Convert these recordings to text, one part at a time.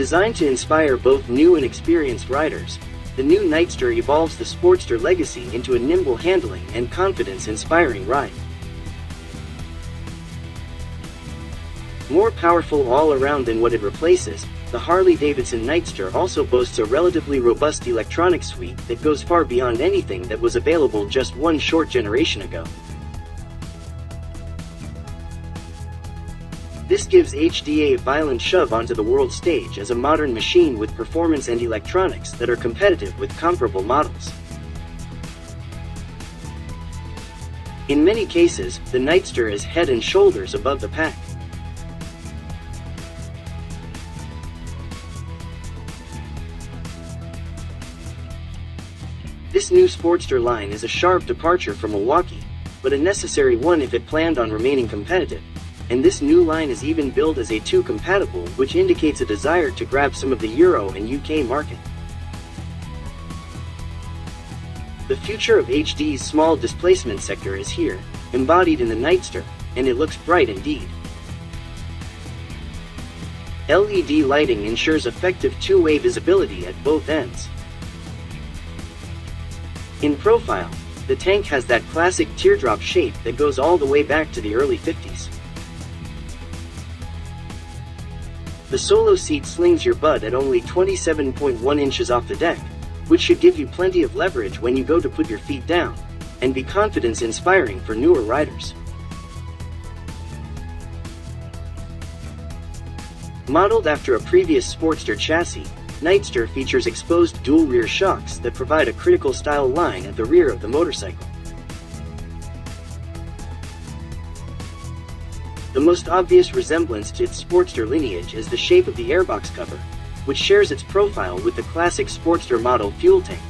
Designed to inspire both new and experienced riders, the new Nightster evolves the Sportster legacy into a nimble handling and confidence-inspiring ride. More powerful all around than what it replaces, the Harley-Davidson Nightster also boasts a relatively robust electronics suite that goes far beyond anything that was available just one short generation ago. This gives HD a violent shove onto the world stage as a modern machine with performance and electronics that are competitive with comparable models. In many cases, the Nightster is head and shoulders above the pack. This new Sportster line is a sharp departure from Milwaukee, but a necessary one if it planned on remaining competitive, and this new line is even billed as A2 compatible, which indicates a desire to grab some of the Euro and UK market. The future of HD's small displacement sector is here, embodied in the Nightster, and it looks bright indeed. LED lighting ensures effective two-way visibility at both ends. In profile, the tank has that classic teardrop shape that goes all the way back to the early 50s. The solo seat slings your butt at only 27.1 inches off the deck, which should give you plenty of leverage when you go to put your feet down, and be confidence-inspiring for newer riders. Modeled after a previous Sportster chassis, Nightster features exposed dual rear shocks that provide a critical style line at the rear of the motorcycle. The most obvious resemblance to its Sportster lineage is the shape of the airbox cover, which shares its profile with the classic Sportster model fuel tank.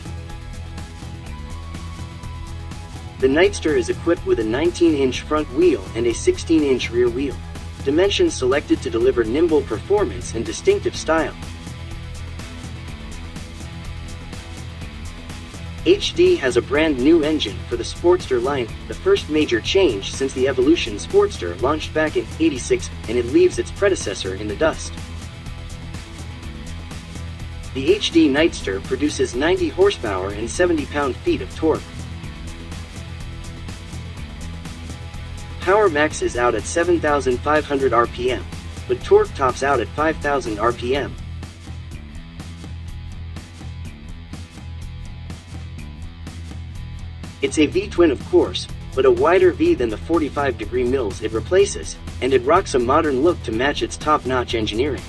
The Nightster is equipped with a 19-inch front wheel and a 16-inch rear wheel, dimensions selected to deliver nimble performance and distinctive style. HD has a brand new engine for the Sportster line, the first major change since the Evolution Sportster launched back in '86, and it leaves its predecessor in the dust. The HD Nightster produces 90 horsepower and 70 pound-feet of torque. Power maxes out at 7,500 RPM, but torque tops out at 5,000 RPM. It's a V-twin of course, but a wider V than the 45-degree mills it replaces, and it rocks a modern look to match its top-notch engineering.